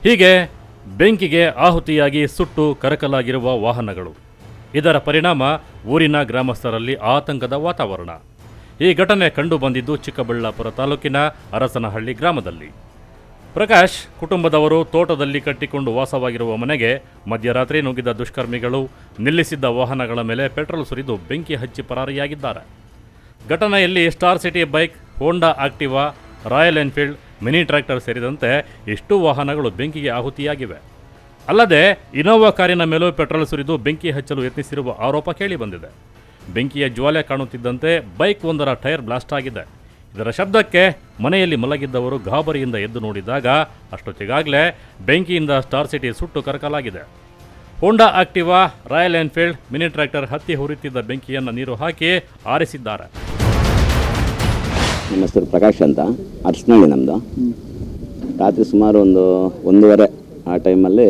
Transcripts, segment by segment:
ಹೀಗೆ ಬೆಂಕಿಗೆ ಆಹುತಿಯಾಗಿ ಸುಟ್ಟು ಕರಕಲಾಗಿರುವ ವಾಹನಗಳು. ಇದರ ಪರಿಣಾಮ ಊರಿನ ಗ್ರಾಮಸ್ಥರಲ್ಲಿ ಆತಂಕದ ವಾತಾವರಣ. ಈ ಘಟನೆ ಕಂಡುಬಂದಿದ್ದು ಚಿಕ್ಕಬಳ್ಳಾಪುರ ತಾಲೂಕಿನ ಅರಸನಹಳ್ಳಿ ಗ್ರಾಮದಲ್ಲಿ. ಪ್ರಕಾಶ್ ಕುಟುಂಬದವರು ತೋಟದಲ್ಲಿ ಕಟ್ಟಿಕೊಂಡು ವಾಸವಾಗಿರುವ ಮನೆಗೆ ಮಧ್ಯರಾತ್ರಿ ನುಗ್ಗಿದ ದುಷ್ಕರ್ಮಿಗಳು ನಿಲ್ಲಿಸಿದ್ದ ವಾಹನಗಳ ಮೇಲೆ ಪೆಟ್ರೋಲ್ ಸುರಿದು ಬೆಂಕಿ ಹಚ್ಚಿ ಪರಾರಿಯಾಗಿದ್ದಾರೆ. ಘಟನೆಯಲ್ಲಿ ಸ್ಟಾರ್ ಸಿಟಿ ಬೈಕ್, ಹೋಂಡಾ Activa, Royal Enfield, mini tractor ಸೇರಿದಂತೆ ಇಷ್ಟು ವಾಹನಗಳು ಬೆಂಕಿಗೆ ಆಹುತಿಯಾಗಿವೆ. ಅಲ್ಲದೆ ಇನೋವಾ ಕಾರಿನ ಮೇಲೂ ಪೆಟ್ರೋಲ್ ಸುರಿದು ಬೆಂಕಿ ಹಚ್ಚಲು ಯತ್ನಿಸಿರುವ ಆರೋಪ ಕೇಳಿಬಂದಿದೆ. ಬೆಂಕಿಯ ಜ್ವಾಲೆ ಕಾಣುತ್ತಿದ್ದಂತೆ ಬೈಕ್ ಒಂದರ ಟೈರ್ ಬ್ಲಾಸ್ಟ್ ಆಗಿದೆ. ಇದರ ಶಬ್ದಕ್ಕೆ ಮನೆಯಲ್ಲಿ ಮಲಗಿದ್ದವರು ಗಾಬರಿಯಿಂದ ಎದ್ದು ನೋಡಿದಾಗ ಅಷ್ಟೊತ್ತಿಗಾಗಲೇ ಬೆಂಕಿಯಿಂದ ಸ್ಟಾರ್ ಸಿಟಿ ಸುಟ್ಟು ಕರಕಲಾಗಿದೆ. Honda Activa, Royal Enfield, mini tractor ಹತ್ತಿ ಹುರಿತಿದ್ದ ಬೆಂಕಿಯನ್ನು ನೀರು ಹಾಕಿ ಆರಿಸಿದ್ದಾರೆ. ನಮ್ಮ ಹೆಸರು ಪ್ರಕಾಶ್ ಅಂತ, ಅರ್ಶನಹಳ್ಳಿ ನಮ್ಮದು. ರಾತ್ರಿ ಸುಮಾರು 1:30 ಆ ಟೈಮಲ್ಲಿ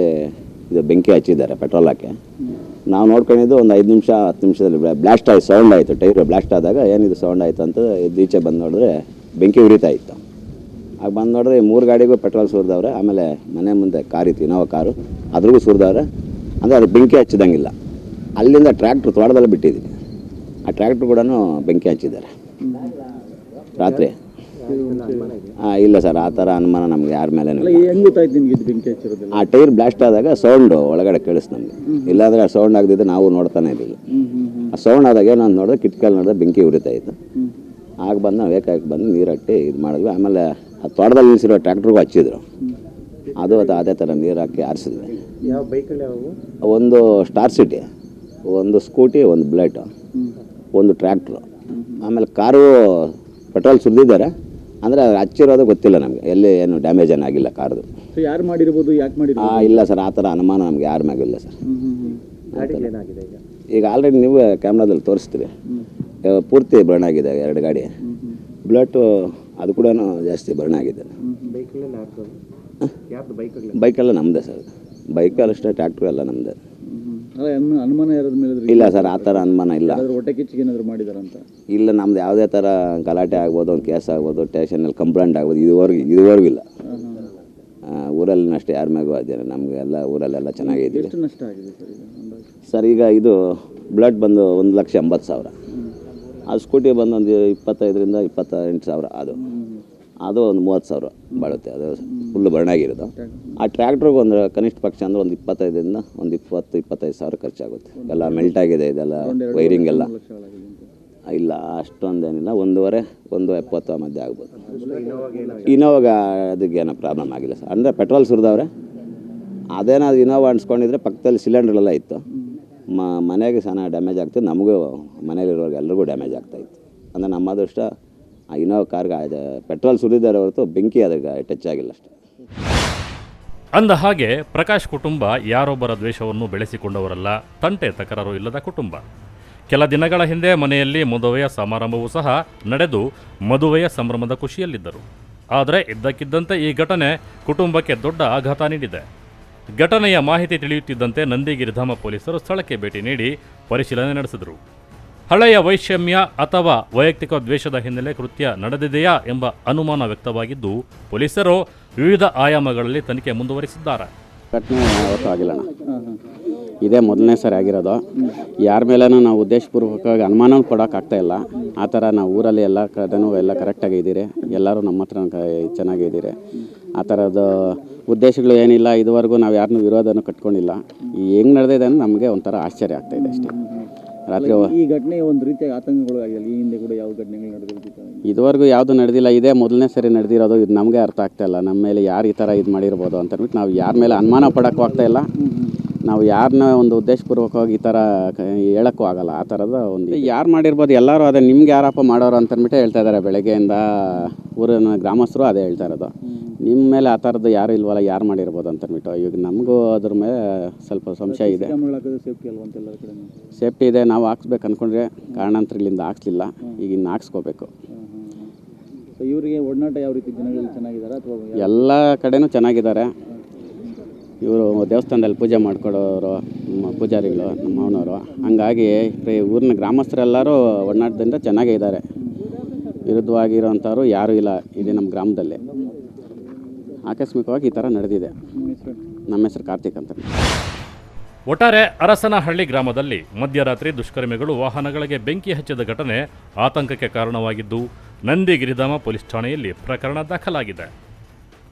ಇದು ಬೆಂಕಿ ಹಚ್ಚಿದ್ದಾರೆ ಪೆಟ್ರೋಲ್ ಹಾಕಿ. ನಾವು ನೋಡ್ಕೊಂಡಿದ್ದು ಒಂದು 5 ನಿಮಿಷ 10 ನಿಮಿಷದಲ್ಲಿ ಬ್ಲಾಸ್ಟ್ ಆಯ್ತು, ಸೌಂಡ್ ಆಯಿತು. ಟೈರ್ ಬ್ಲಾಸ್ಟ್ ಆದಾಗ ಏನಿದು ಸೌಂಡ್ ಆಯಿತು ಅಂತ ಈಚೆ ಬಂದು ನೋಡಿದ್ರೆ ಬೆಂಕಿ ಉರಿತಾ ಇತ್ತು. ಆಗ ಬಂದು ನೋಡಿದ್ರೆ 3 ಗಾಡಿಗೂ ಪೆಟ್ರೋಲ್ ಸುರಿದವ್ರೆ. ಆಮೇಲೆ ಮನೆ ಮುಂದೆ ಕಾರ್ ಇತ್ತು, ಇನೋವಾ ಕಾರು, ಅದ್ರಿಗೂ ಸುರಿದವ್ರೆ. ಅಂದರೆ ಅದು ಬೆಂಕಿ ಹಚ್ಚಿದಂಗಿಲ್ಲ. ಅಲ್ಲಿಂದ ಟ್ರ್ಯಾಕ್ಟ್ರ್ ತೋಟದಲ್ಲಿ ಬಿಟ್ಟಿದ್ವಿ, ಆ ಟ್ರ್ಯಾಕ್ಟ್ರ್ ಕೂಡ ಬೆಂಕಿ ಹಚ್ಚಿದ್ದಾರೆ ರಾತ್ರಿ. ಇಲ್ಲ ಸರ್, ಆ ಥರ ಅನುಮಾನ ನಮ್ಗೆ ಯಾರ ಮೇಲೆ. ಆ ಟೈರ್ ಬ್ಲಾಸ್ಟ್ ಆದಾಗ ಸೌಂಡು ಒಳಗಡೆ ಕೇಳಿಸ್ತು ನಮಗೆ. ಇಲ್ಲಾಂದರೆ ಆ ಸೌಂಡ್ ಆಗದಿದ್ದರೆ ನಾವು ನೋಡ್ತಾನೆ ಇರಲಿಲ್ಲ. ಆ ಸೌಂಡ್ ಆದಾಗ ಏನೋ ನೋಡಿದ್ರೆ ಕಿಟಕಿಯಲ್ಲಿ ನೋಡಿದ್ರೆ ಬೆಂಕಿ ಉರಿತಾ ಇತ್ತು. ಆಗ ಬಂದು ನಾವು ಏಕಾಗಿ ಬಂದು ನೀರು ಹಟ್ಟಿ ಇದು ಮಾಡಿದ್ವಿ. ಆಮೇಲೆ ಆ ತೋಟದಲ್ಲಿ ನಿಲ್ಲಿಸಿರೋ ಟ್ರ್ಯಾಕ್ಟ್ರಿಗೂ ಹಚ್ಚಿದ್ರು. ಅದು ಅದೇ ಥರ ನೀರು ಹಾಕಿ ಆರಿಸಿದ್ವಿ. ಯಾವ ಬೈಕ್ಗಳು ಯಾವುವು? ಒಂದು ಸ್ಟಾರ್ ಸಿಟಿ, ಒಂದು ಸ್ಕೂಟಿ, ಒಂದು ಬುಲೆಟು, ಒಂದು ಟ್ರ್ಯಾಕ್ಟ್ರು. ಆಮೇಲೆ ಕಾರು ಪೆಟ್ರೋಲ್ ಸುರಿದಿದ್ದಾರೆ. ಅಂದರೆ ಹಚ್ಚಿರೋದು ಗೊತ್ತಿಲ್ಲ ನಮಗೆ, ಎಲ್ಲಿ ಏನು ಡ್ಯಾಮೇಜ್ ಏನಾಗಿಲ್ಲ ಕಾರ್ದು. ಯಾರು ಮಾಡಿರ್ಬೋದು, ಯಾಕೆ ಮಾಡಿರ್ಬೋದು? ಇಲ್ಲ ಸರ್, ಆ ಥರ ಅನುಮಾನ ನಮ್ಗೆ ಯಾರ ಮ್ಯಾಗಿಲ್ಲ ಸರ್. ಏನಾಗಿದೆ ಈಗ ಆಲ್ರೆಡಿ ನೀವು ಕ್ಯಾಮ್ರಾದಲ್ಲಿ ತೋರಿಸ್ತೀರಿ, ಪೂರ್ತಿ ಬರ್ನ್ ಆಗಿದೆ 2 ಗಾಡಿ. ಬುಲೆಟು ಅದು ಕೂಡ ಜಾಸ್ತಿ ಬರ್ನ್ ಆಗಿದೆ. ಬೈಕೆಲ್ಲ ನಮ್ಮದೇ ಸರ್, ಬೈಕಲ್ಲಿ ಅಷ್ಟೇ, ಟ್ರ್ಯಾಕ್ಟ್ರು ಎಲ್ಲ ನಮ್ಮದೇ. ಅನುಮಾನ ಯಾರದ ಮೇಲೆ? ಇಲ್ಲ ಸರ್, ಆ ಥರ ಅನುಮಾನ ಇಲ್ಲ. ಹೊಟ್ಟೆ ಕಿಚ್ಚಿಗೆ ಏನಾದರೂ ಮಾಡಿದಾರಂತ? ಇಲ್ಲ, ನಮ್ದು ಯಾವುದೇ ಥರ ಗಲಾಟೆ ಆಗ್ಬೋದು, ಒಂದು ಕೇಸ್ ಆಗ್ಬೋದು, ಸ್ಟೇಷನಲ್ಲಿ ಕಂಪ್ಲೇಂಟ್ ಆಗ್ಬೋದು, ಇದುವರೆಗೂ ಇಲ್ಲ. ಊರಲ್ಲಿ ಅಷ್ಟೇ ಯಾರ ಮ್ಯಾಗೂ ಅದೇನೆ. ನಮಗೆ ಎಲ್ಲ ಊರಲ್ಲೆಲ್ಲ ಚೆನ್ನಾಗಿದ್ದೀವಿ. ಎಷ್ಟು ನಷ್ಟ ಆಗಿದೆ ಸರ್? ಈಗ ಇದು ಬುಲೆಟ್ ಬಂದು 1,80,000. ಅದು ಸ್ಕೂಟಿ ಬಂದು ಒಂದು 25,000 ರಿಂದ 28,000. ಅದು ಒಂದು 30,000 ಬಾಳುತ್ತೆ. ಅದು ಫುಲ್ ಬರ್ನಾಗಿರೋದು. ಆ ಟ್ರ್ಯಾಕ್ಟ್ರಿಗೆ ಒಂದು ಕನಿಷ್ಠ ಪಕ್ಷ ಅಂದರೆ ಒಂದು 25,000 ರಿಂದ ಒಂದು 20-25,000 ಖರ್ಚಾಗುತ್ತೆ. ಎಲ್ಲ ಮೆಲ್ಟ್ ಆಗಿದೆ, ಇದೆಲ್ಲ ವೈರಿಂಗ್ ಎಲ್ಲ. ಇಲ್ಲ, ಅಷ್ಟೊಂದೇನಿಲ್ಲ, 1.5-1.70 ಮಧ್ಯೆ ಆಗ್ಬೋದು. ಇನೋವಾಗ ಅದಕ್ಕೇನೋ ಪ್ರಾಬ್ಲಮ್ ಆಗಿಲ್ಲ ಸರ್. ಅಂದರೆ ಪೆಟ್ರೋಲ್ ಸುರಿದವ್ರೆ. ಅದೇನಾದ್ರು ಇನೋವಾ ಅನ್ಸ್ಕೊಂಡಿದ್ರೆ ಪಕ್ಕದಲ್ಲಿ ಸಿಲಿಂಡ್ರೆಲ್ಲ ಇತ್ತು. ಮನೆಗೆ ಸಣ್ಣ ಡ್ಯಾಮೇಜ್ ಆಗ್ತಿತ್ತು, ನಮಗೂ ಮನೇಲಿರೋರ್ಗೆ ಎಲ್ರಿಗೂ ಡ್ಯಾಮೇಜ್ ಆಗ್ತಾಯಿತ್ತು. ಅಂದರೆ ನಮ್ಮ ಅದೃಷ್ಟ ಆ ಇನೋವಾ ಕಾರ್ಗೆ ಪೆಟ್ರೋಲ್ ಸುರಿದಾರೆ ಹೊರತು ಬೆಂಕಿ ಅದಕ್ಕೆ ಟಚ್ ಆಗಿಲ್ಲ ಅಷ್ಟೇ. ಅಂದ ಹಾಗೆ ಪ್ರಕಾಶ್ ಕುಟುಂಬ ಯಾರೊಬ್ಬರ ದ್ವೇಷವನ್ನು ಬೆಳೆಸಿಕೊಂಡವರಲ್ಲ, ತಂಟೆ ತಕರಾರು ಇಲ್ಲದ ಕುಟುಂಬ. ಕೆಲ ದಿನಗಳ ಹಿಂದೆ ಮನೆಯಲ್ಲಿ ಮದುವೆಯ ಸಮಾರಂಭವೂ ಸಹ ನಡೆದು ಮದುವೆಯ ಸಂಭ್ರಮದ ಖುಷಿಯಲ್ಲಿದ್ದರು. ಆದರೆ ಇದ್ದಕ್ಕಿದ್ದಂತೆ ಈ ಘಟನೆ ಕುಟುಂಬಕ್ಕೆ ದೊಡ್ಡ ಆಘಾತ ನೀಡಿದೆ. ಘಟನೆಯ ಮಾಹಿತಿ ತಿಳಿಯುತ್ತಿದ್ದಂತೆ ನಂದಿಗಿರಿಧಾಮ ಪೊಲೀಸರು ಸ್ಥಳಕ್ಕೆ ಭೇಟಿ ನೀಡಿ ಪರಿಶೀಲನೆ ನಡೆಸಿದರು. ಹಳೆಯ ವೈಷಮ್ಯ ಅಥವಾ ವೈಯಕ್ತಿಕ ದ್ವೇಷದ ಹಿನ್ನೆಲೆ ಕೃತ್ಯ ನಡೆದಿದೆಯಾ ಎಂಬ ಅನುಮಾನ ವ್ಯಕ್ತವಾಗಿದ್ದು ಪೊಲೀಸರು ವಿವಿಧ ಆಯಾಮಗಳಲ್ಲಿ ತನಿಖೆ ಮುಂದುವರಿಸಿದ್ದಾರೆ. ಘಟನೆ ಯಾವತ್ತೂ ಆಗಿಲ್ಲ, ಇದೇ ಮೊದಲನೇ ಸಾರಿ ಆಗಿರೋದು. ಯಾರ ಮೇಲೇನೂ ನಾವು ಉದ್ದೇಶಪೂರ್ವಕವಾಗಿ ಅನುಮಾನ ಕೊಡೋಕ್ಕಾಗ್ತಾ ಇಲ್ಲ. ಆ ಥರ ನಾವು ಊರಲ್ಲಿ ಎಲ್ಲ ಕಡೆನೂ ಎಲ್ಲ ಕರೆಕ್ಟಾಗಿದ್ದೀರಿ, ಎಲ್ಲರೂ ನಮ್ಮ ಹತ್ರ ಚೆನ್ನಾಗಿದ್ದೀರಿ. ಆ ಥರದ ಉದ್ದೇಶಗಳು ಏನಿಲ್ಲ. ಇದುವರೆಗೂ ನಾವು ಯಾರನ್ನೂ ವಿರೋಧನೂ ಕಟ್ಕೊಂಡಿಲ್ಲ. ಹೆಂಗೆ ನಡೆದಿದೆ ಅಂತ ನಮಗೆ ಒಂಥರ ಆಶ್ಚರ್ಯ ಆಗ್ತಾಯಿದೆ ಅಷ್ಟೇ. ರಾತ್ರಿ ಈ ಘಟನೆ ಒಂದು ರೀತಿಯಾಗಿ ಆತಂಕಗಳು ಆಗಿಲ್ಲ. ಈ ಹಿಂದೆ ಕೂಡ ಯಾವ ಘಟನೆಗಳು ನಡೆದಿತ್ತು? ಇದುವರೆಗೂ ಯಾವುದು ನಡೆದಿಲ್ಲ, ಇದೇ ಮೊದಲನೇ ಸರಿ ನಡೆದಿರೋದು. ಇದು ನಮಗೆ ಅರ್ಥ ಆಗ್ತಾ ಇಲ್ಲ. ನಮ್ಮ ಮೇಲೆ ಯಾರು ಈ ಥರ ಇದು ಮಾಡಿರ್ಬೋದು ಅಂತ ಅಂದ್ಬಿಟ್ಟು ನಾವು ಯಾರ ಮೇಲೆ ಅನುಮಾನ ಪಡೋಕ್ಕೂ ಆಗ್ತಾ ಇಲ್ಲ. ನಾವು ಯಾರನ್ನ ಒಂದು ಉದ್ದೇಶಪೂರ್ವಕವಾಗಿ ಈ ಥರ ಹೇಳೋಕ್ಕೂ ಆಗಲ್ಲ. ಆ ಥರದ ಒಂದು ಯಾರು ಮಾಡಿರ್ಬೋದು, ಎಲ್ಲರೂ ಅದೇ ನಿಮ್ಗೆ ಯಾರಪ್ಪ ಮಾಡೋರು ಅಂತಂದ್ಬಿಟ್ಟು ಹೇಳ್ತಾ ಇದ್ದಾರೆ. ಬೆಳಗ್ಗೆಯಿಂದ ಊರಿನ ಗ್ರಾಮಸ್ಥರು ಅದೇ ಹೇಳ್ತಾ ಇರೋದು. ನಿಮ್ಮ ಮೇಲೆ ಆ ಥರದ್ದು ಯಾರು ಇಲ್ವಲ್ಲ, ಯಾರು ಮಾಡಿರ್ಬೋದು ಅಂತಂದ್ಬಿಟ್ಟು. ಈಗ ನಮಗೂ ಅದ್ರ ಮೇಲೆ ಸ್ವಲ್ಪ ಸಂಶಯ ಇದೆ. ಸೇಫ್ಟಿ ಇದೆ, ನಾವು ಹಾಕ್ಸ್ಬೇಕು ಅಂದ್ಕೊಂಡ್ರೆ ಕಾರಣಾಂತರಗಳಿಂದ ಹಾಕ್ಸ್ಲಿಲ್ಲ. ಈಗ ಇನ್ನು ಹಾಕ್ಸ್ಕೋಬೇಕು. ಇವರಿಗೆ ಒಡನಾಟ ಯಾವ ರೀತಿ ಜನಗಳು ಚೆನ್ನಾಗಿದ್ದಾರೆ ಅಥವಾ ಎಲ್ಲ ಕಡೆನೂ ಚೆನ್ನಾಗಿದ್ದಾರೆ. ಇವರು ದೇವಸ್ಥಾನದಲ್ಲಿ ಪೂಜೆ ಮಾಡಿಕೊಡೋರು, ನಮ್ಮ ಪೂಜಾರಿಗಳು, ನಮ್ಮ ಮಾವನವರು. ಹಂಗಾಗಿ ಊರಿನ ಗ್ರಾಮಸ್ಥರೆಲ್ಲರೂ ಒಡನಾಟದಿಂದ ಚೆನ್ನಾಗೇ ಇದ್ದಾರೆ. ವಿರುದ್ಧವಾಗಿರೋಂಥವ್ರು ಯಾರೂ ಇಲ್ಲ ಇದೆ ನಮ್ಮ ಗ್ರಾಮದಲ್ಲಿ. ಆಕಸ್ಮಿಕವಾಗಿ ಈ ಥರ ನಡೆದಿದೆ. ನಿಮ್ಮ ಹೆಸರು? ನಮ್ಮ ಹೆಸರು ಕಾರ್ತಿಕ್ ಅಂತ. ಒಟ್ಟಾರೆ ಅರಸನಹಳ್ಳಿ ಗ್ರಾಮದಲ್ಲಿ ಮಧ್ಯರಾತ್ರಿ ದುಷ್ಕರ್ಮಿಗಳು ವಾಹನಗಳಿಗೆ ಬೆಂಕಿ ಹಚ್ಚಿದ ಘಟನೆ ಆತಂಕಕ್ಕೆ ಕಾರಣವಾಗಿದ್ದು ನಂದಿಗಿರಿಧಾಮ ಪೊಲೀಸ್ ಠಾಣೆಯಲ್ಲಿ ಪ್ರಕರಣ ದಾಖಲಾಗಿದೆ.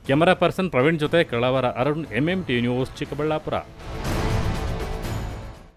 ಕ್ಯಾಮರಾ ಪರ್ಸನ್ ಪ್ರವೀಣ್ ಜೊತೆ ಕಳವರ ಅರುಣ್, MMT ನ್ಯೂಸ್, ಚಿಕ್ಕಬಳ್ಳಾಪುರ.